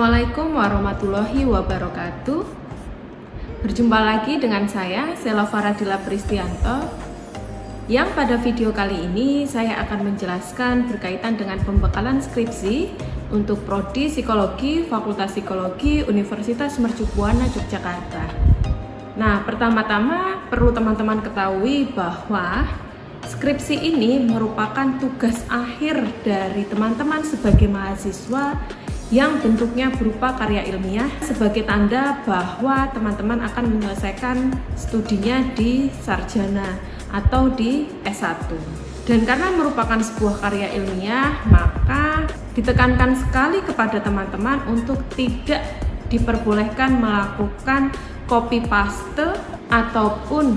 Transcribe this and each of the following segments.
Assalamualaikum warahmatullahi wabarakatuh. Berjumpa lagi dengan saya, Sela Faradila Pristianto, yang pada video kali ini saya akan menjelaskan berkaitan dengan pembekalan skripsi untuk Prodi Psikologi Fakultas Psikologi Universitas Mercu Buana Yogyakarta. Nah, pertama-tama perlu teman-teman ketahui bahwa skripsi ini merupakan tugas akhir dari teman-teman sebagai mahasiswa yang bentuknya berupa karya ilmiah sebagai tanda bahwa teman-teman akan menyelesaikan studinya di sarjana atau di S1. Dan karena merupakan sebuah karya ilmiah, maka ditekankan sekali kepada teman-teman untuk tidak diperbolehkan melakukan copy paste ataupun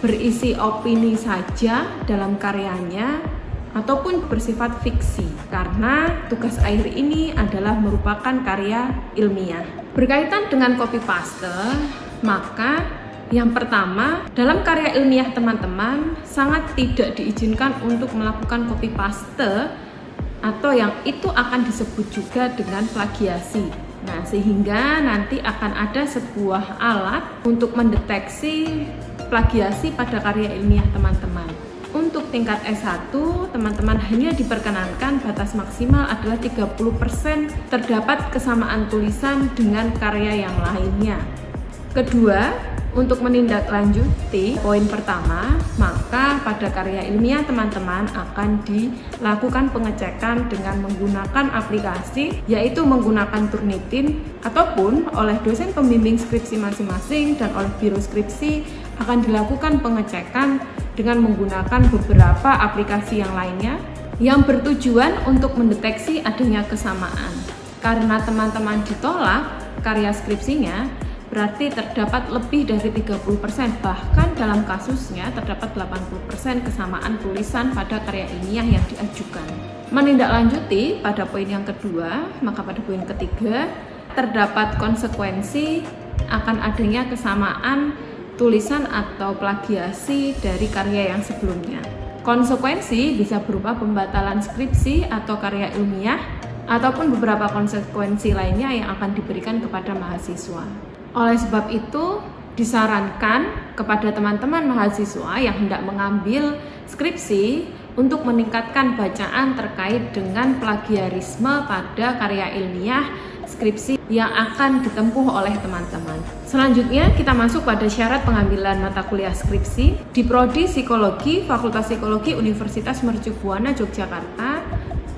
berisi opini saja dalam karyanya ataupun bersifat fiksi, karena tugas akhir ini adalah merupakan karya ilmiah. Berkaitan dengan copy paste, maka yang pertama, dalam karya ilmiah teman-teman sangat tidak diizinkan untuk melakukan copy paste atau yang itu akan disebut juga dengan plagiasi. Nah, sehingga nanti akan ada sebuah alat untuk mendeteksi plagiasi pada karya ilmiah teman-teman. Untuk tingkat S1, teman-teman hanya diperkenankan batas maksimal adalah 30% terdapat kesamaan tulisan dengan karya yang lainnya. Kedua, untuk menindaklanjuti poin pertama, maka pada karya ilmiah teman-teman akan dilakukan pengecekan dengan menggunakan aplikasi, yaitu menggunakan Turnitin ataupun oleh dosen pembimbing skripsi masing-masing dan oleh biro skripsi akan dilakukan pengecekan dengan menggunakan beberapa aplikasi yang lainnya yang bertujuan untuk mendeteksi adanya kesamaan. Karena teman-teman ditolak karya skripsinya, berarti terdapat lebih dari 30%, bahkan dalam kasusnya terdapat 80% kesamaan tulisan pada karya ilmiah yang diajukan. Menindaklanjuti pada poin yang kedua, maka pada poin ketiga terdapat konsekuensi akan adanya kesamaan tulisan atau plagiasi dari karya yang sebelumnya. Konsekuensi bisa berupa pembatalan skripsi atau karya ilmiah ataupun beberapa konsekuensi lainnya yang akan diberikan kepada mahasiswa. Oleh sebab itu, disarankan kepada teman-teman mahasiswa yang hendak mengambil skripsi untuk meningkatkan bacaan terkait dengan plagiarisme pada karya ilmiah skripsi yang akan ditempuh oleh teman-teman. Selanjutnya kita masuk pada syarat pengambilan mata kuliah skripsi di Prodi Psikologi Fakultas Psikologi Universitas Mercu Buana Yogyakarta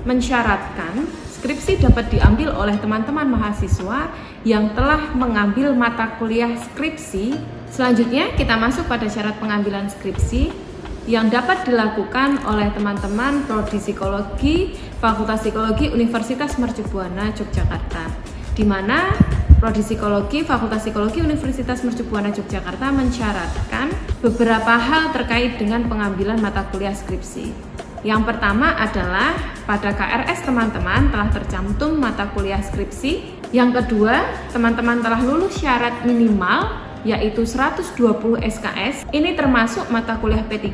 mensyaratkan skripsi dapat diambil oleh teman-teman mahasiswa yang telah mengambil mata kuliah skripsi. Selanjutnya kita masuk pada syarat pengambilan skripsi yang dapat dilakukan oleh teman-teman Prodi Psikologi Fakultas Psikologi Universitas Mercu Buana Yogyakarta, di mana Prodi Psikologi Fakultas Psikologi Universitas Mercu Buana Yogyakarta mensyaratkan beberapa hal terkait dengan pengambilan mata kuliah skripsi. Yang pertama adalah pada KRS teman-teman telah tercantum mata kuliah skripsi. Yang kedua, teman-teman telah lulus syarat minimal yaitu 120 SKS. Ini termasuk mata kuliah P3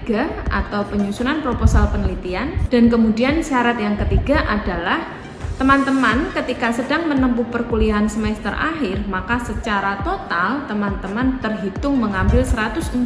atau penyusunan proposal penelitian. Dan kemudian syarat yang ketiga adalah teman-teman ketika sedang menempuh perkuliahan semester akhir, maka secara total teman-teman terhitung mengambil 144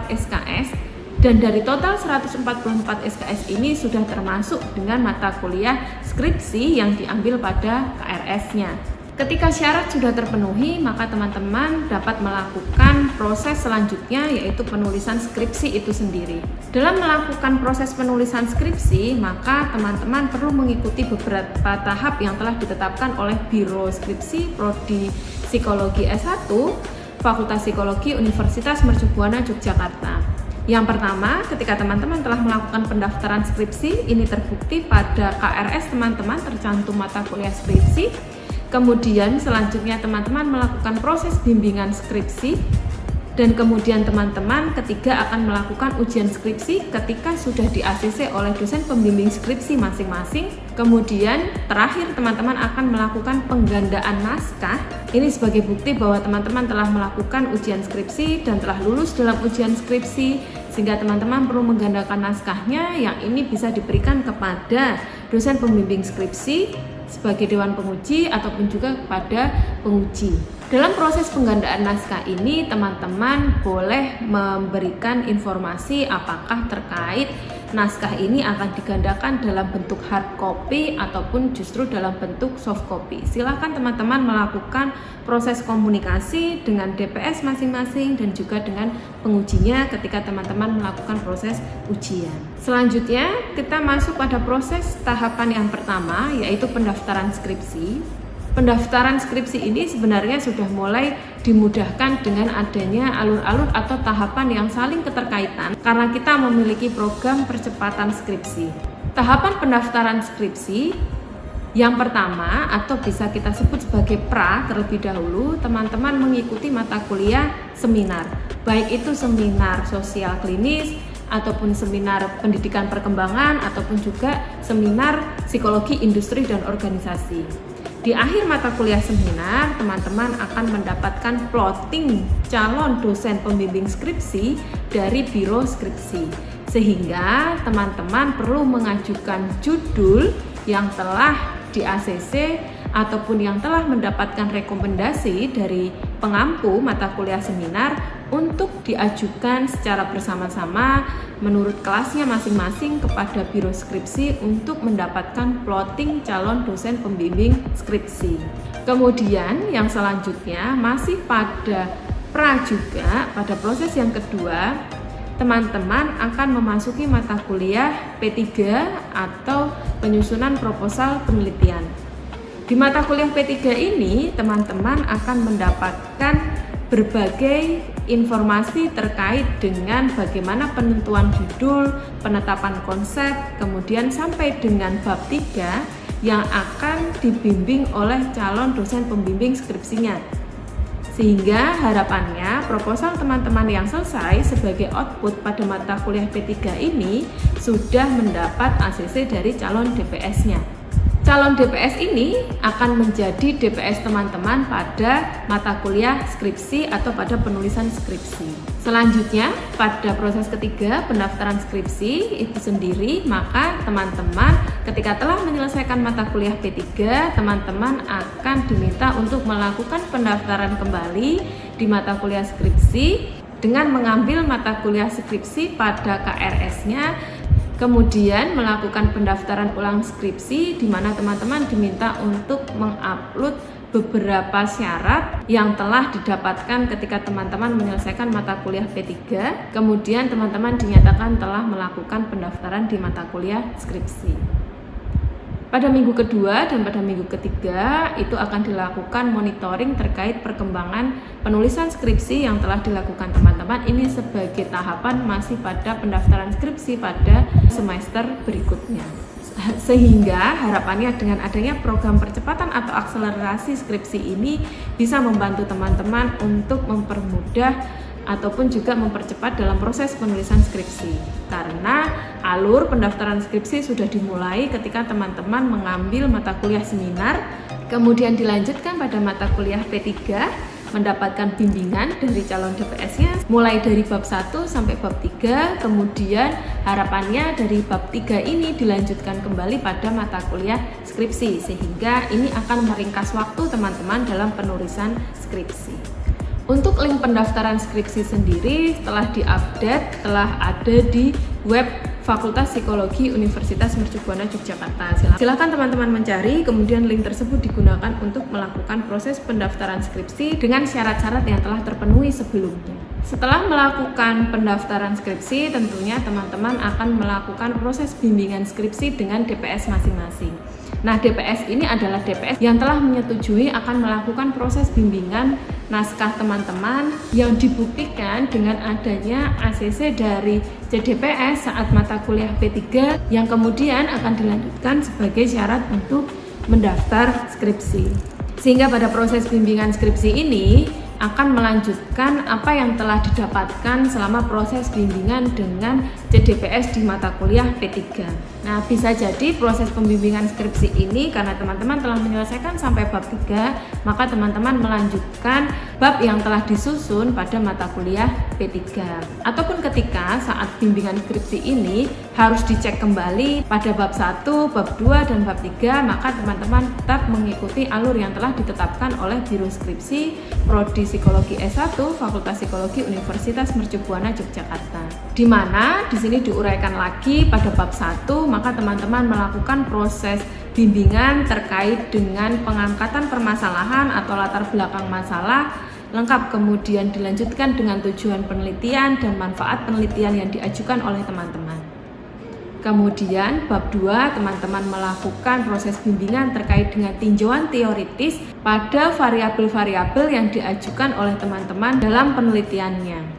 SKS. Dan dari total 144 SKS ini sudah termasuk dengan mata kuliah skripsi yang diambil pada KRS-nya. Ketika syarat sudah terpenuhi, maka teman-teman dapat melakukan proses selanjutnya, yaitu penulisan skripsi itu sendiri. Dalam melakukan proses penulisan skripsi, maka teman-teman perlu mengikuti beberapa tahap yang telah ditetapkan oleh Biro Skripsi Prodi Psikologi S1 Fakultas Psikologi Universitas Mercu Buana Yogyakarta. Yang pertama, ketika teman-teman telah melakukan pendaftaran skripsi, ini terbukti pada KRS teman-teman tercantum mata kuliah skripsi. Kemudian selanjutnya teman-teman melakukan proses bimbingan skripsi. Dan kemudian teman-teman ketiga akan melakukan ujian skripsi ketika sudah di-ACC oleh dosen pembimbing skripsi masing-masing. Kemudian terakhir teman-teman akan melakukan penggandaan naskah. Ini sebagai bukti bahwa teman-teman telah melakukan ujian skripsi dan telah lulus dalam ujian skripsi, sehingga teman-teman perlu menggandakan naskahnya yang ini bisa diberikan kepada dosen pembimbing skripsi sebagai dewan penguji ataupun juga kepada penguji. Dalam proses penggandaan naskah ini, teman-teman boleh memberikan informasi apakah terkait naskah ini akan digandakan dalam bentuk hard copy ataupun justru dalam bentuk soft copy. Silakan teman-teman melakukan proses komunikasi dengan DPS masing-masing dan juga dengan pengujinya ketika teman-teman melakukan proses ujian. Selanjutnya, kita masuk pada proses tahapan yang pertama, yaitu pendaftaran skripsi. Pendaftaran skripsi ini sebenarnya sudah mulai dimudahkan dengan adanya alur-alur atau tahapan yang saling keterkaitan karena kita memiliki program percepatan skripsi. Tahapan pendaftaran skripsi yang pertama atau bisa kita sebut sebagai pra terlebih dahulu, teman-teman mengikuti mata kuliah seminar, baik itu seminar sosial klinis ataupun seminar pendidikan perkembangan ataupun juga seminar psikologi industri dan organisasi. Di akhir mata kuliah seminar, teman-teman akan mendapatkan plotting calon dosen pembimbing skripsi dari Biro Skripsi. Sehingga teman-teman perlu mengajukan judul yang telah di ACC ataupun yang telah mendapatkan rekomendasi dari pengampu mata kuliah seminar untuk diajukan secara bersama-sama menurut kelasnya masing-masing kepada Biro Skripsi untuk mendapatkan plotting calon dosen pembimbing skripsi. Kemudian yang selanjutnya masih pada pra juga, pada proses yang kedua, teman-teman akan memasuki mata kuliah P3 atau penyusunan proposal penelitian. Di mata kuliah P3 ini, teman-teman akan mendapatkan berbagai informasi terkait dengan bagaimana penentuan judul, penetapan konsep, kemudian sampai dengan bab 3 yang akan dibimbing oleh calon dosen pembimbing skripsinya. Sehingga harapannya proposal teman-teman yang selesai sebagai output pada mata kuliah P3 ini sudah mendapat ACC dari calon DPS-nya. Calon DPS ini akan menjadi DPS teman-teman pada mata kuliah skripsi atau pada penulisan skripsi. Selanjutnya, pada proses ketiga pendaftaran skripsi itu sendiri, maka teman-teman ketika telah menyelesaikan mata kuliah P3, teman-teman akan diminta untuk melakukan pendaftaran kembali di mata kuliah skripsi dengan mengambil mata kuliah skripsi pada KRS-nya. Kemudian melakukan pendaftaran ulang skripsi di mana teman-teman diminta untuk mengupload beberapa syarat yang telah didapatkan ketika teman-teman menyelesaikan mata kuliah P3. Kemudian teman-teman dinyatakan telah melakukan pendaftaran di mata kuliah skripsi. Pada minggu kedua dan pada minggu ketiga itu akan dilakukan monitoring terkait perkembangan penulisan skripsi yang telah dilakukan teman-teman. Ini sebagai tahapan masih pada pendaftaran skripsi pada semester berikutnya. Sehingga harapannya dengan adanya program percepatan atau akselerasi skripsi ini bisa membantu teman-teman untuk mempermudah ataupun juga mempercepat dalam proses penulisan skripsi. Karena alur pendaftaran skripsi sudah dimulai ketika teman-teman mengambil mata kuliah seminar, kemudian dilanjutkan pada mata kuliah P3, mendapatkan bimbingan dari calon DPS-nya mulai dari bab 1 sampai bab 3, kemudian harapannya dari bab 3 ini dilanjutkan kembali pada mata kuliah skripsi, sehingga ini akan meringkas waktu teman-teman dalam penulisan skripsi. Untuk link pendaftaran skripsi sendiri telah diupdate, telah ada di web Fakultas Psikologi Universitas Mercubuana Yogyakarta. Silakan teman-teman mencari, kemudian link tersebut digunakan untuk melakukan proses pendaftaran skripsi dengan syarat-syarat yang telah terpenuhi sebelumnya. Setelah melakukan pendaftaran skripsi, tentunya teman-teman akan melakukan proses bimbingan skripsi dengan DPS masing-masing. Nah, DPS ini adalah DPS yang telah menyetujui akan melakukan proses bimbingan naskah teman-teman yang dibuktikan dengan adanya ACC dari CDPS saat mata kuliah P3 yang kemudian akan dilanjutkan sebagai syarat untuk mendaftar skripsi. Sehingga pada proses bimbingan skripsi ini akan melanjutkan apa yang telah didapatkan selama proses bimbingan dengan CDPS di mata kuliah P3. Nah, bisa jadi proses pembimbingan skripsi ini karena teman-teman telah menyelesaikan sampai bab 3, maka teman-teman melanjutkan bab yang telah disusun pada mata kuliah P3. Ataupun ketika saat bimbingan skripsi ini harus dicek kembali pada bab 1, bab 2, dan bab 3, maka teman-teman tetap mengikuti alur yang telah ditetapkan oleh Biro Skripsi Prodi Psikologi S1 Fakultas Psikologi Universitas Mercubuana Yogyakarta. Di mana di sini diuraikan lagi pada bab 1, maka teman-teman melakukan proses bimbingan terkait dengan pengangkatan permasalahan atau latar belakang masalah lengkap, kemudian dilanjutkan dengan tujuan penelitian dan manfaat penelitian yang diajukan oleh teman-teman. Kemudian bab 2, teman-teman melakukan proses bimbingan terkait dengan tinjauan teoritis pada variabel-variabel yang diajukan oleh teman-teman dalam penelitiannya.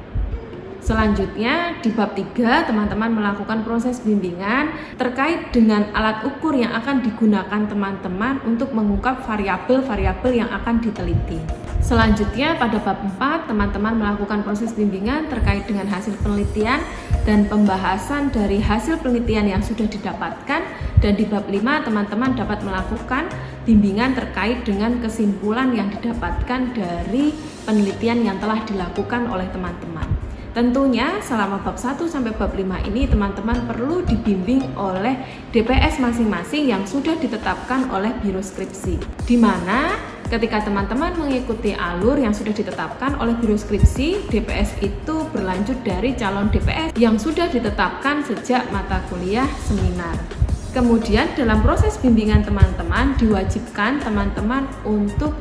Selanjutnya di bab 3, teman-teman melakukan proses bimbingan terkait dengan alat ukur yang akan digunakan teman-teman untuk mengungkap variabel-variabel yang akan diteliti. Selanjutnya pada bab 4, teman-teman melakukan proses bimbingan terkait dengan hasil penelitian dan pembahasan dari hasil penelitian yang sudah didapatkan. Dan di bab 5, teman-teman dapat melakukan bimbingan terkait dengan kesimpulan yang didapatkan dari penelitian yang telah dilakukan oleh teman-teman. Tentunya selama bab 1 sampai bab 5 ini teman-teman perlu dibimbing oleh DPS masing-masing yang sudah ditetapkan oleh Biro Skripsi. Di mana ketika teman-teman mengikuti alur yang sudah ditetapkan oleh Biro Skripsi, DPS itu berlanjut dari calon DPS yang sudah ditetapkan sejak mata kuliah seminar. Kemudian dalam proses bimbingan teman-teman diwajibkan teman-teman untuk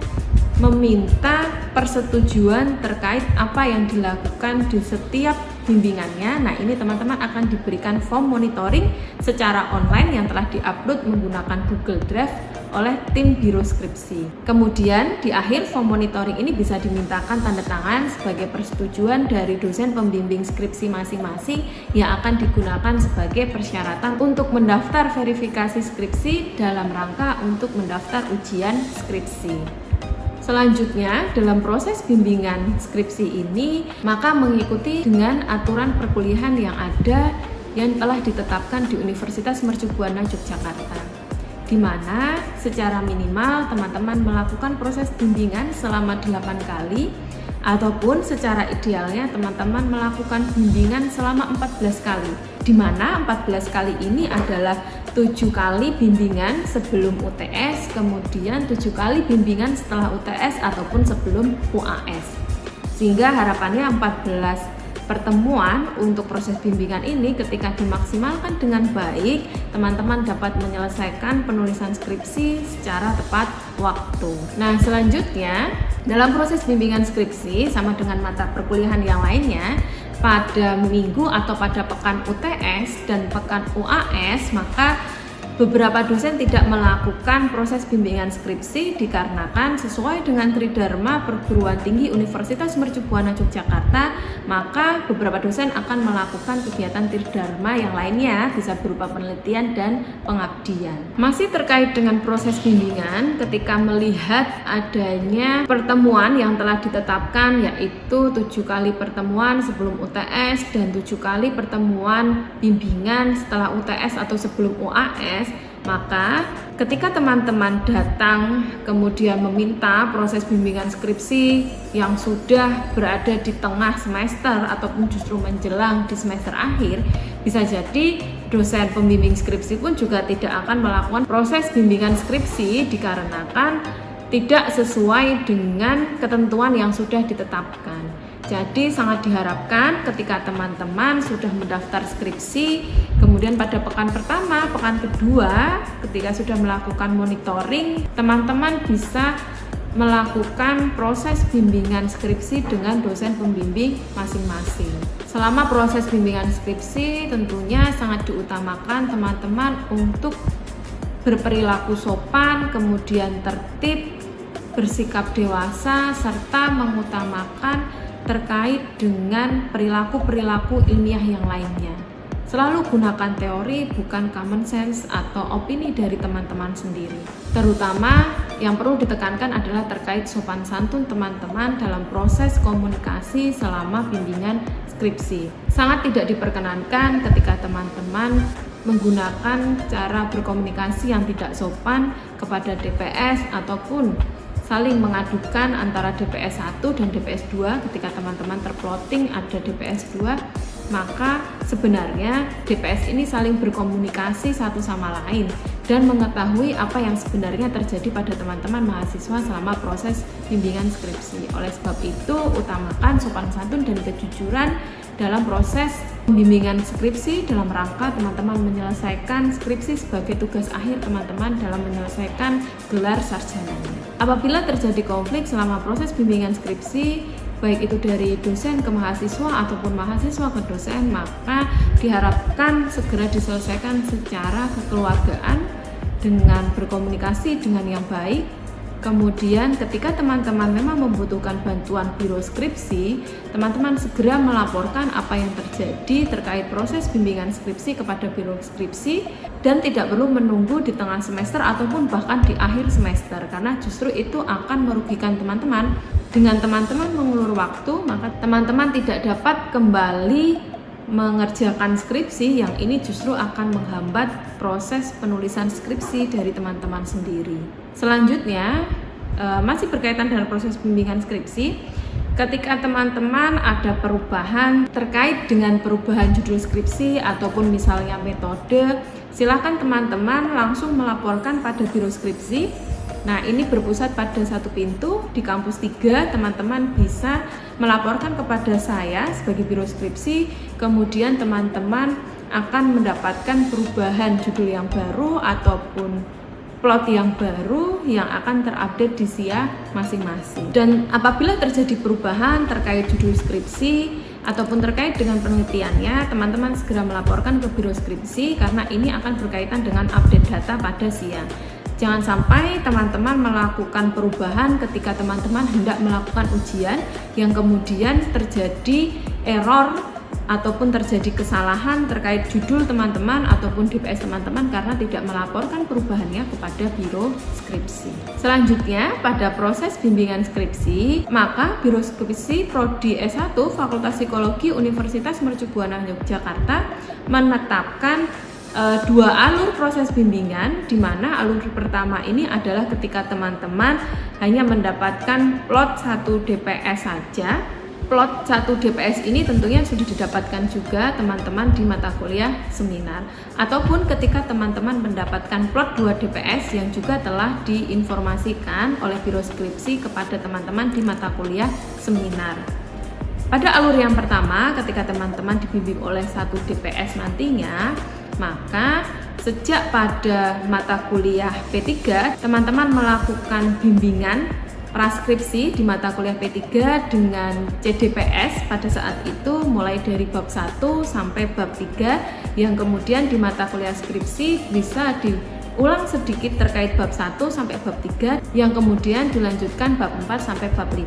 meminta persetujuan terkait apa yang dilakukan di setiap bimbingannya. Nah, ini teman-teman akan diberikan form monitoring secara online yang telah diupload menggunakan Google Drive oleh tim Biro Skripsi. Kemudian di akhir form monitoring ini bisa dimintakan tanda tangan sebagai persetujuan dari dosen pembimbing skripsi masing-masing yang akan digunakan sebagai persyaratan untuk mendaftar verifikasi skripsi dalam rangka untuk mendaftar ujian skripsi. Selanjutnya, dalam proses bimbingan skripsi ini, maka mengikuti dengan aturan perkuliahan yang ada yang telah ditetapkan di Universitas Mercubuana Yogyakarta, di mana secara minimal teman-teman melakukan proses bimbingan selama 8 kali, ataupun secara idealnya teman-teman melakukan bimbingan selama 14 kali, di mana 14 kali ini adalah 7 kali bimbingan sebelum UTS, kemudian 7 kali bimbingan setelah UTS ataupun sebelum UAS. Sehingga harapannya 14 pertemuan untuk proses bimbingan ini ketika dimaksimalkan dengan baik, teman-teman dapat menyelesaikan penulisan skripsi secara tepat waktu. Nah, selanjutnya dalam proses bimbingan skripsi sama dengan mata perkuliahan yang lainnya, pada minggu atau pada pekan UTS dan pekan UAS, maka beberapa dosen tidak melakukan proses bimbingan skripsi dikarenakan sesuai dengan Tridharma Perguruan Tinggi Universitas Mercubuana Yogyakarta, maka beberapa dosen akan melakukan kegiatan Tridharma yang lainnya, bisa berupa penelitian dan pengabdian. Masih terkait dengan proses bimbingan, ketika melihat adanya pertemuan yang telah ditetapkan, yaitu 7 kali pertemuan sebelum UTS dan 7 kali pertemuan bimbingan setelah UTS atau sebelum UAS, maka ketika teman-teman datang kemudian meminta proses bimbingan skripsi yang sudah berada di tengah semester ataupun justru menjelang di semester akhir, bisa jadi dosen pembimbing skripsi pun juga tidak akan melakukan proses bimbingan skripsi dikarenakan tidak sesuai dengan ketentuan yang sudah ditetapkan. Jadi sangat diharapkan ketika teman-teman sudah mendaftar skripsi, kemudian pada pekan pertama, pekan kedua, ketika sudah melakukan monitoring, teman-teman bisa melakukan proses bimbingan skripsi dengan dosen pembimbing masing-masing. Selama proses bimbingan skripsi tentunya sangat diutamakan teman-teman untuk berperilaku sopan, kemudian tertib, bersikap dewasa, serta mengutamakan terkait dengan perilaku-perilaku ilmiah yang lainnya. Selalu gunakan teori, bukan common sense atau opini dari teman-teman sendiri. Terutama yang perlu ditekankan adalah terkait sopan santun teman-teman dalam proses komunikasi selama bimbingan skripsi. Sangat tidak diperkenankan ketika teman-teman menggunakan cara berkomunikasi yang tidak sopan kepada DPS ataupun saling mengadukan antara DPS 1 dan DPS 2 ketika teman-teman terplotting ada DPS 2, maka sebenarnya DPS ini saling berkomunikasi satu sama lain dan mengetahui apa yang sebenarnya terjadi pada teman-teman mahasiswa selama proses bimbingan skripsi. Oleh sebab itu, utamakan sopan santun dan kejujuran dalam proses bimbingan skripsi dalam rangka teman-teman menyelesaikan skripsi sebagai tugas akhir teman-teman dalam menyelesaikan gelar sarjananya. Apabila terjadi konflik selama proses bimbingan skripsi, baik itu dari dosen ke mahasiswa ataupun mahasiswa ke dosen, maka diharapkan segera diselesaikan secara kekeluargaan dengan berkomunikasi dengan yang baik. Kemudian ketika teman-teman memang membutuhkan bantuan biro skripsi, teman-teman segera melaporkan apa yang terjadi terkait proses bimbingan skripsi kepada biro skripsi dan tidak perlu menunggu di tengah semester ataupun bahkan di akhir semester, karena justru itu akan merugikan teman-teman. Dengan teman-teman mengulur waktu, maka teman-teman tidak dapat kembali mengerjakan skripsi yang ini justru akan menghambat proses penulisan skripsi dari teman-teman sendiri. Selanjutnya, masih berkaitan dengan proses bimbingan skripsi, ketika teman-teman ada perubahan terkait dengan perubahan judul skripsi ataupun misalnya metode, silakan teman-teman langsung melaporkan pada biro skripsi. Nah, ini berpusat pada satu pintu di kampus 3, teman-teman bisa melaporkan kepada saya sebagai biro skripsi, kemudian teman-teman akan mendapatkan perubahan judul yang baru ataupun plot yang baru yang akan terupdate di SIA masing-masing. Dan apabila terjadi perubahan terkait judul skripsi ataupun terkait dengan penelitiannya, teman-teman segera melaporkan ke biro skripsi karena ini akan berkaitan dengan update data pada SIA. Jangan sampai teman-teman melakukan perubahan ketika teman-teman hendak melakukan ujian yang kemudian terjadi error ataupun terjadi kesalahan terkait judul teman-teman ataupun DPS teman-teman karena tidak melaporkan perubahannya kepada biro skripsi. Selanjutnya, pada proses bimbingan skripsi, maka biro skripsi Prodi S1 Fakultas Psikologi Universitas Mercubuana Yogyakarta menetapkan dua alur proses bimbingan, di mana alur pertama ini adalah ketika teman-teman hanya mendapatkan plot 1 DPS saja. Plot 1 DPS ini tentunya sudah didapatkan juga teman-teman di mata kuliah seminar, ataupun ketika teman-teman mendapatkan plot 2 DPS yang juga telah diinformasikan oleh biro skripsi kepada teman-teman di mata kuliah seminar. Pada alur yang pertama, ketika teman-teman dibimbing oleh 1 DPS nantinya, maka sejak pada mata kuliah P3, teman-teman melakukan bimbingan praskripsi di mata kuliah P3 dengan CDPS pada saat itu mulai dari bab 1 sampai bab 3, yang kemudian di mata kuliah skripsi bisa diulang sedikit terkait bab 1 sampai bab 3, yang kemudian dilanjutkan bab 4 sampai bab 5.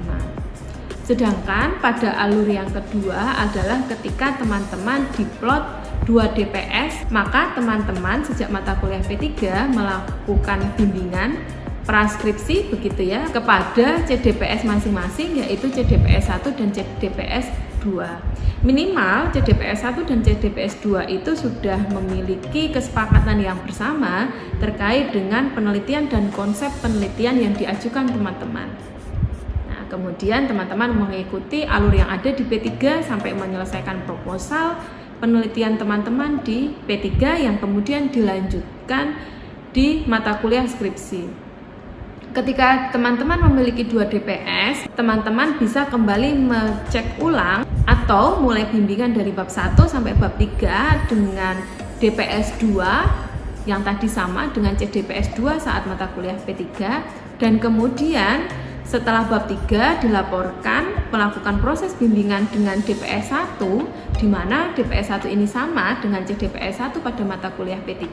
Sedangkan pada alur yang kedua adalah ketika teman-teman diplot 2 DPS, maka teman-teman sejak mata kuliah P3 melakukan bimbingan praskripsi begitu ya kepada CDPS masing-masing, yaitu CDPS 1 dan CDPS 2. Minimal CDPS 1 dan CDPS 2 itu sudah memiliki kesepakatan yang bersama terkait dengan penelitian dan konsep penelitian yang diajukan teman-teman. Nah, kemudian teman-teman mengikuti alur yang ada di P3 sampai menyelesaikan proposal penelitian teman-teman di P3 yang kemudian dilanjutkan di mata kuliah skripsi. Ketika teman-teman memiliki 2 DPS, teman-teman bisa kembali mengecek ulang atau mulai bimbingan dari bab 1 sampai bab 3 dengan DPS 2 yang tadi sama dengan CDPS 2 saat mata kuliah P3, dan kemudian setelah bab 3 dilaporkan melakukan proses bimbingan dengan DPS 1, di mana DPS 1 ini sama dengan CDPS 1 pada mata kuliah P3,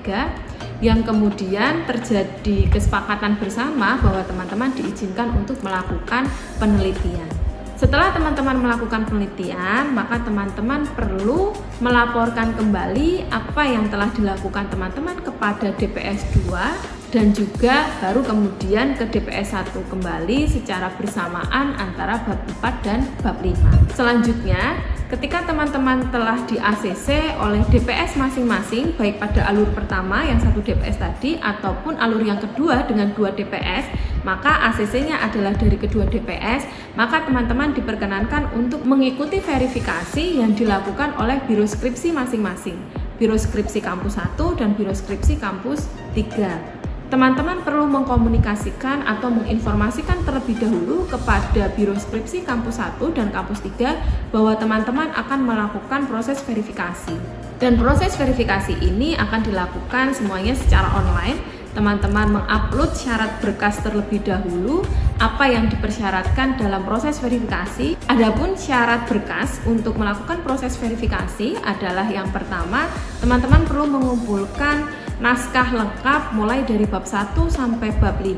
yang kemudian terjadi kesepakatan bersama bahwa teman-teman diizinkan untuk melakukan penelitian. Setelah teman-teman melakukan penelitian, maka teman-teman perlu melaporkan kembali apa yang telah dilakukan teman-teman kepada DPS 2 dan juga baru kemudian ke DPS 1 kembali secara bersamaan antara bab 4 dan bab 5. Selanjutnya, ketika teman-teman telah di ACC oleh DPS masing-masing, baik pada alur pertama yang 1 DPS tadi ataupun alur yang kedua dengan 2 DPS, maka ACC-nya adalah dari kedua DPS, maka teman-teman diperkenankan untuk mengikuti verifikasi yang dilakukan oleh Biro Skripsi masing-masing, Biro Skripsi Kampus 1 dan Biro Skripsi Kampus 3. Teman-teman perlu mengkomunikasikan atau menginformasikan terlebih dahulu kepada Biro Skripsi Kampus 1 dan Kampus 3 bahwa teman-teman akan melakukan proses verifikasi. Dan proses verifikasi ini akan dilakukan semuanya secara online. Teman-teman mengupload syarat berkas terlebih dahulu, apa yang dipersyaratkan dalam proses verifikasi. Adapun syarat berkas untuk melakukan proses verifikasi adalah yang pertama, teman-teman perlu mengumpulkan naskah lengkap mulai dari bab 1 sampai bab 5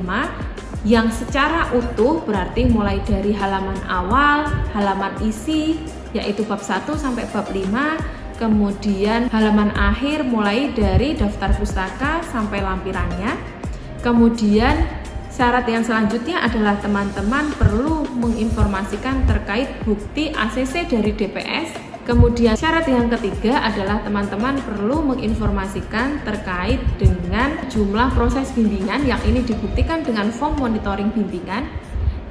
yang secara utuh, berarti mulai dari halaman awal, halaman isi yaitu bab 1 sampai bab 5, kemudian halaman akhir mulai dari daftar pustaka sampai lampirannya. Kemudian syarat yang selanjutnya adalah teman-teman perlu menginformasikan terkait bukti ACC dari DPS. Kemudian syarat yang ketiga adalah teman-teman perlu menginformasikan terkait dengan jumlah proses bimbingan yang ini dibuktikan dengan form monitoring bimbingan.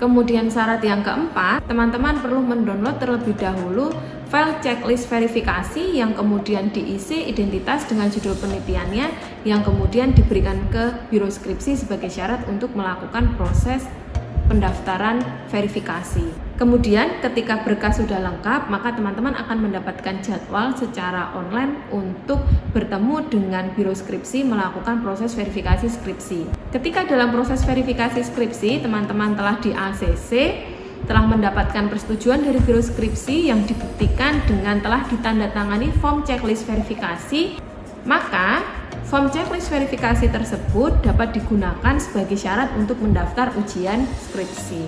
Kemudian syarat yang keempat, teman-teman perlu mendownload terlebih dahulu file checklist verifikasi yang kemudian diisi identitas dengan judul penelitiannya yang kemudian diberikan ke Biro Skripsi sebagai syarat untuk melakukan proses pendaftaran verifikasi. Kemudian ketika berkas sudah lengkap, maka teman-teman akan mendapatkan jadwal secara online untuk bertemu dengan Biro Skripsi melakukan proses verifikasi skripsi. Ketika dalam proses verifikasi skripsi, teman-teman telah di ACC, telah mendapatkan persetujuan dari Biro Skripsi yang dibuktikan dengan telah ditandatangani form checklist verifikasi, maka form checklist verifikasi tersebut dapat digunakan sebagai syarat untuk mendaftar ujian skripsi.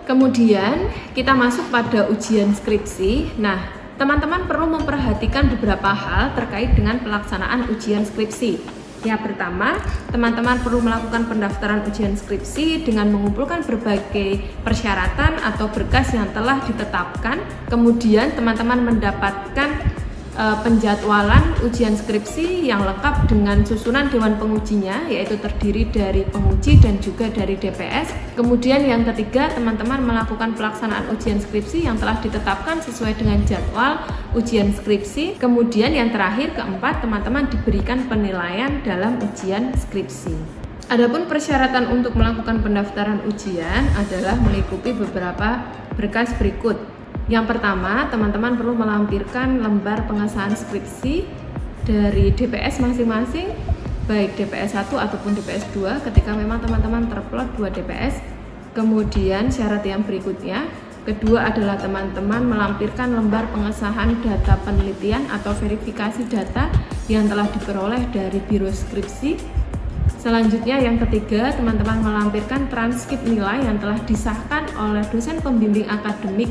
Kemudian kita masuk pada ujian skripsi. Nah, teman-teman perlu memperhatikan beberapa hal terkait dengan pelaksanaan ujian skripsi. Yang pertama, teman-teman perlu melakukan pendaftaran ujian skripsi dengan mengumpulkan berbagai persyaratan atau berkas yang telah ditetapkan. Kemudian teman-teman mendapatkan penjadwalan ujian skripsi yang lengkap dengan susunan dewan pengujinya, yaitu terdiri dari penguji dan juga dari DPS. Kemudian yang ketiga, teman-teman melakukan pelaksanaan ujian skripsi yang telah ditetapkan sesuai dengan jadwal ujian skripsi. Kemudian yang terakhir, keempat, teman-teman diberikan penilaian dalam ujian skripsi. Adapun persyaratan untuk melakukan pendaftaran ujian adalah mengikuti beberapa berkas berikut. Yang pertama, teman-teman perlu melampirkan lembar pengesahan skripsi dari DPS masing-masing, baik DPS 1 ataupun DPS 2 ketika memang teman-teman terplot 2 DPS. Kemudian syarat yang berikutnya, kedua adalah teman-teman melampirkan lembar pengesahan data penelitian atau verifikasi data yang telah diperoleh dari Biro Skripsi. Selanjutnya yang ketiga, teman-teman melampirkan transkrip nilai yang telah disahkan oleh dosen pembimbing akademik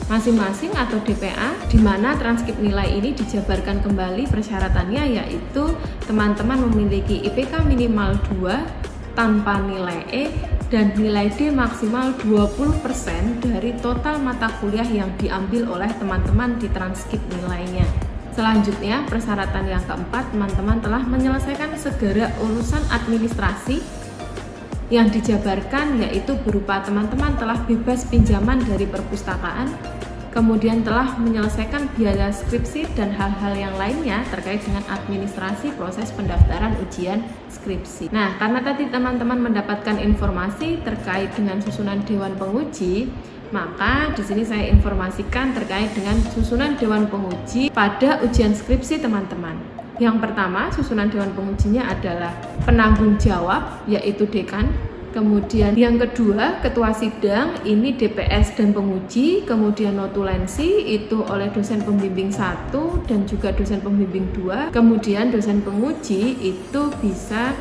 masing-masing atau DPA, di mana transkrip nilai ini dijabarkan kembali persyaratannya, yaitu teman-teman memiliki IPK minimal 2 tanpa nilai E dan nilai D maksimal 20% dari total mata kuliah yang diambil oleh teman-teman di transkrip nilainya. Selanjutnya, persyaratan yang keempat, teman-teman telah menyelesaikan segala urusan administrasi yang dijabarkan, yaitu berupa teman-teman telah bebas pinjaman dari perpustakaan, kemudian telah menyelesaikan biaya skripsi dan hal-hal yang lainnya terkait dengan administrasi proses pendaftaran ujian skripsi. Nah, karena tadi teman-teman mendapatkan informasi terkait dengan susunan dewan penguji, maka di sini saya informasikan terkait dengan susunan dewan penguji pada ujian skripsi teman-teman. Yang pertama, susunan dewan pengujinya adalah penanggung jawab, yaitu dekan. Kemudian yang kedua, ketua sidang, ini DPS dan penguji. Kemudian notulensi, itu oleh dosen pembimbing 1 dan juga dosen pembimbing 2. Kemudian dosen penguji itu bisa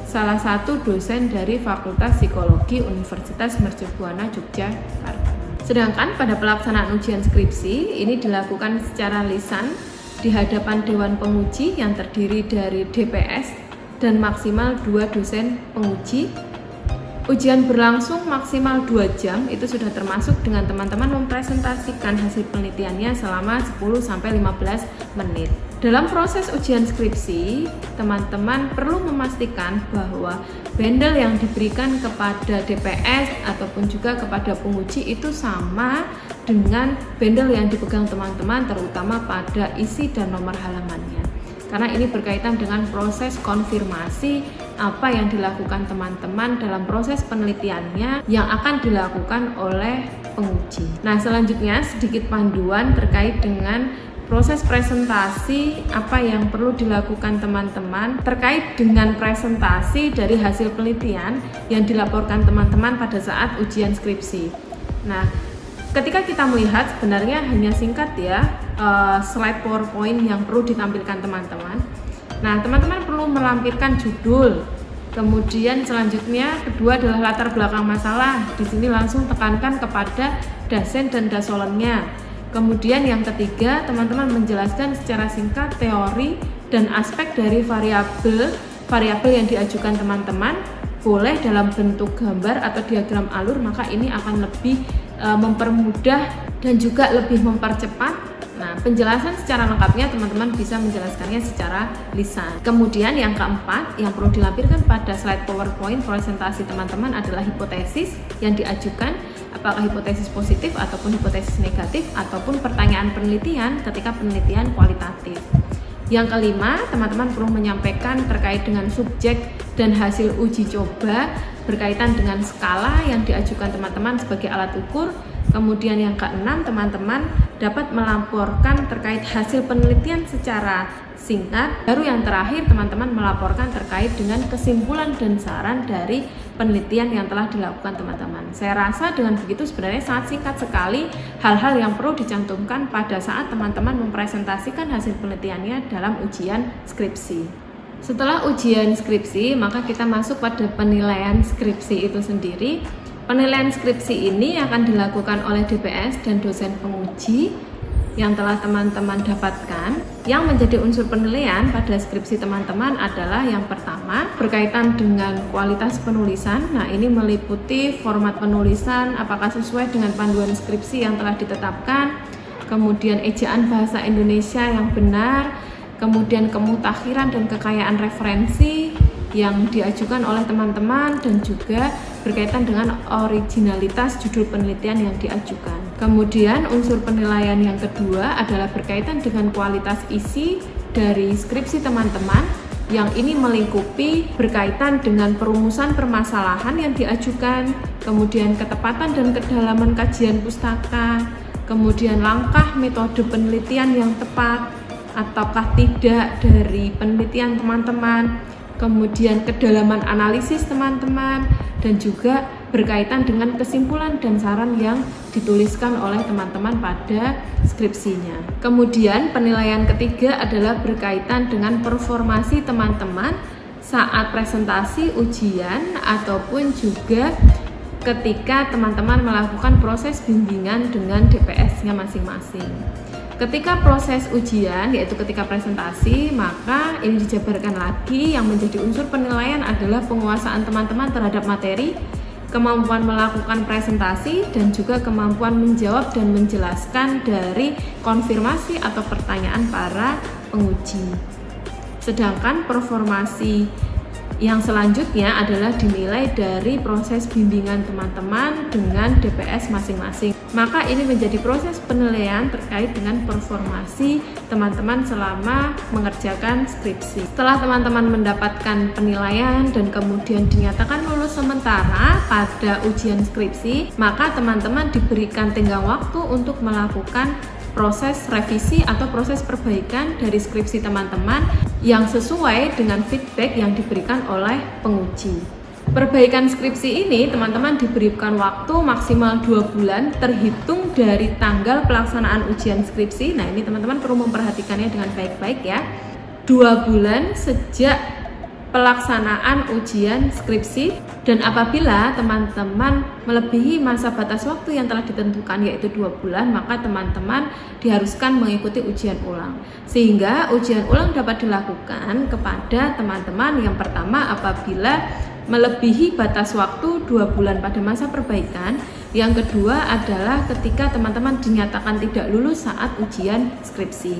salah satu dosen dari Fakultas Psikologi Universitas Mercubuana Yogyakarta. Sedangkan pada pelaksanaan ujian skripsi, ini dilakukan secara lisan di hadapan Dewan Penguji yang terdiri dari DPS dan maksimal 2 dosen penguji. Ujian berlangsung maksimal 2 jam, itu sudah termasuk dengan teman-teman mempresentasikan hasil penelitiannya selama 10-15 menit. Dalam proses ujian skripsi, teman-teman perlu memastikan bahwa bendel yang diberikan kepada DPS ataupun juga kepada penguji itu sama dengan bendel yang dipegang teman-teman, terutama pada isi dan nomor halamannya. Karena ini berkaitan dengan proses konfirmasi apa yang dilakukan teman-teman dalam proses penelitiannya yang akan dilakukan oleh penguji. Nah, selanjutnya sedikit panduan terkait dengan proses presentasi apa yang perlu dilakukan teman-teman terkait dengan presentasi dari hasil penelitian yang dilaporkan teman-teman pada saat ujian skripsi. Nah, ketika kita melihat sebenarnya hanya singkat ya, slide PowerPoint yang perlu ditampilkan teman-teman. Nah, teman-teman perlu melampirkan judul. Kemudian selanjutnya kedua adalah latar belakang masalah. Di sini langsung tekankan kepada dasen dan dasolennya. Kemudian yang ketiga, teman-teman menjelaskan secara singkat teori dan aspek dari variabel yang diajukan teman-teman. Boleh dalam bentuk gambar atau diagram alur, maka ini akan lebih mempermudah dan juga lebih mempercepat. Nah, penjelasan secara lengkapnya teman-teman bisa menjelaskannya secara lisan. Kemudian yang keempat, yang perlu dilampirkan pada slide PowerPoint presentasi teman-teman adalah hipotesis yang diajukan, apakah hipotesis positif ataupun hipotesis negatif ataupun pertanyaan penelitian ketika penelitian kualitatif. Yang kelima, teman-teman perlu menyampaikan terkait dengan subjek dan hasil uji coba berkaitan dengan skala yang diajukan teman-teman sebagai alat ukur. Kemudian yang keenam, teman-teman dapat melaporkan terkait hasil penelitian secara singkat. Baru yang terakhir, teman-teman melaporkan terkait dengan kesimpulan dan saran dari penelitian yang telah dilakukan teman-teman. Saya rasa dengan begitu sebenarnya sangat singkat sekali hal-hal yang perlu dicantumkan pada saat teman-teman mempresentasikan hasil penelitiannya dalam ujian skripsi. Setelah ujian skripsi, maka kita masuk pada penilaian skripsi itu sendiri. Penilaian skripsi ini akan dilakukan oleh DPS dan dosen penguji yang telah teman-teman dapatkan. Yang menjadi unsur penilaian pada skripsi teman-teman adalah yang pertama, berkaitan dengan kualitas penulisan. Nah, ini meliputi format penulisan, apakah sesuai dengan panduan skripsi yang telah ditetapkan, kemudian ejaan bahasa Indonesia yang benar, kemudian kemutakhiran dan kekayaan referensi yang diajukan oleh teman-teman, dan juga berkaitan dengan originalitas judul penelitian yang diajukan. Kemudian unsur penilaian yang kedua adalah berkaitan dengan kualitas isi dari skripsi teman-teman, yang ini melingkupi berkaitan dengan perumusan permasalahan yang diajukan, kemudian ketepatan dan kedalaman kajian pustaka, kemudian langkah metode penelitian yang tepat ataukah tidak dari penelitian teman-teman, kemudian kedalaman analisis teman-teman, dan juga berkaitan dengan kesimpulan dan saran yang dituliskan oleh teman-teman pada skripsinya. Kemudian penilaian ketiga adalah berkaitan dengan performasi teman-teman saat presentasi ujian ataupun juga ketika teman-teman melakukan proses bimbingan dengan DPS-nya masing-masing. Ketika proses ujian, yaitu ketika presentasi, maka ini dijabarkan lagi yang menjadi unsur penilaian adalah penguasaan teman-teman terhadap materi, kemampuan melakukan presentasi, dan juga kemampuan menjawab dan menjelaskan dari konfirmasi atau pertanyaan para penguji. Sedangkan performasi yang selanjutnya adalah dinilai dari proses bimbingan teman-teman dengan DPS masing-masing. Maka ini menjadi proses penilaian terkait dengan performasi teman-teman selama mengerjakan skripsi. Setelah teman-teman mendapatkan penilaian dan kemudian dinyatakan lulus sementara pada ujian skripsi, maka teman-teman diberikan tenggang waktu untuk melakukan proses revisi atau proses perbaikan dari skripsi teman-teman yang sesuai dengan feedback yang diberikan oleh penguji. Perbaikan skripsi ini teman-teman diberikan waktu maksimal 2 bulan terhitung dari tanggal pelaksanaan ujian skripsi. Nah, ini teman-teman perlu memperhatikannya dengan baik-baik ya. 2 bulan sejak pelaksanaan ujian skripsi, dan apabila teman-teman melebihi masa batas waktu yang telah ditentukan yaitu 2 bulan, maka teman-teman diharuskan mengikuti ujian ulang. Sehingga ujian ulang dapat dilakukan kepada teman-teman yang pertama apabila melebihi batas waktu 2 bulan pada masa perbaikan. Yang kedua adalah ketika teman-teman dinyatakan tidak lulus saat ujian skripsi.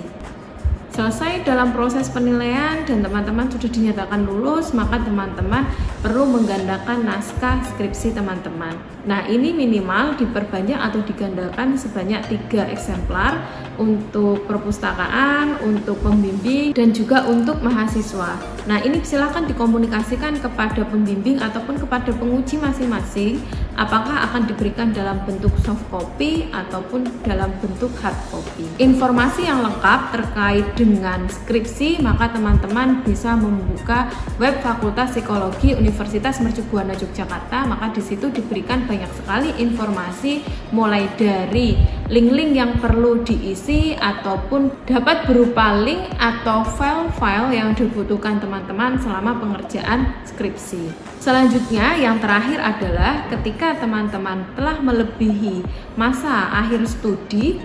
Selesai dalam proses penilaian dan teman-teman sudah dinyatakan lulus, maka teman-teman perlu menggandakan naskah skripsi teman-teman. Nah, ini minimal diperbanyak atau digandakan sebanyak 3 eksemplar untuk perpustakaan, untuk pembimbing, dan juga untuk mahasiswa. Nah, ini silakan dikomunikasikan kepada pembimbing ataupun kepada penguji masing-masing apakah akan diberikan dalam bentuk soft copy ataupun dalam bentuk hard copy. Informasi yang lengkap terkait dengan skripsi, maka teman-teman bisa membuka web Fakultas Psikologi Universitas Mercubuana Yogyakarta. Maka di situ diberikan banyak sekali informasi, mulai dari link-link yang perlu diisi ataupun dapat berupa link atau file-file yang dibutuhkan teman-teman selama pengerjaan skripsi. Selanjutnya, yang terakhir adalah ketika teman-teman telah melebihi masa akhir studi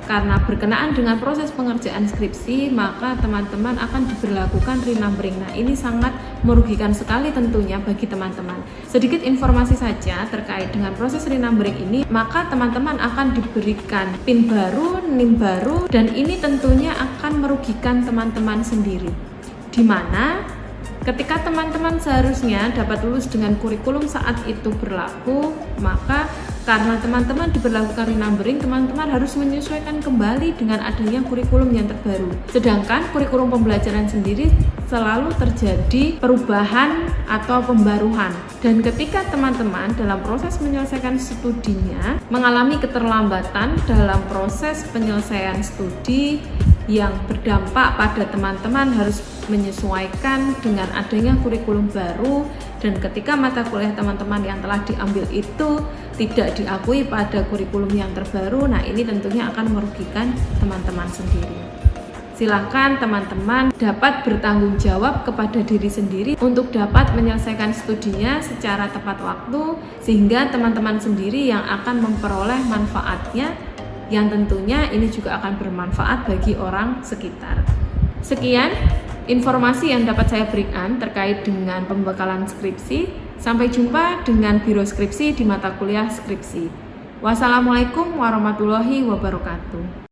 karena berkenaan dengan proses pengerjaan skripsi, maka teman-teman akan diberlakukan renumbering. Nah, ini sangat merugikan sekali tentunya bagi teman-teman. Sedikit informasi saja terkait dengan proses renumbering ini, maka teman-teman akan diberikan PIN baru, NIM baru, dan ini tentunya akan merugikan teman-teman sendiri. Di mana ketika teman-teman seharusnya dapat lulus dengan kurikulum saat itu berlaku, maka karena teman-teman diberlakukan renumbering, teman-teman harus menyesuaikan kembali dengan adanya kurikulum yang terbaru. Sedangkan kurikulum pembelajaran sendiri selalu terjadi perubahan atau pembaruan. Dan ketika teman-teman dalam proses menyelesaikan studinya mengalami keterlambatan dalam proses penyelesaian studi yang berdampak pada teman-teman harus menyesuaikan dengan adanya kurikulum baru, dan ketika mata kuliah teman-teman yang telah diambil itu tidak diakui pada kurikulum yang terbaru, nah ini tentunya akan merugikan teman-teman sendiri. Silakan teman-teman dapat bertanggung jawab kepada diri sendiri untuk dapat menyelesaikan studinya secara tepat waktu, sehingga teman-teman sendiri yang akan memperoleh manfaatnya, yang tentunya ini juga akan bermanfaat bagi orang sekitar. Sekian informasi yang dapat saya berikan terkait dengan pembekalan skripsi. Sampai jumpa dengan Biro Skripsi di mata kuliah skripsi. Wassalamualaikum warahmatullahi wabarakatuh.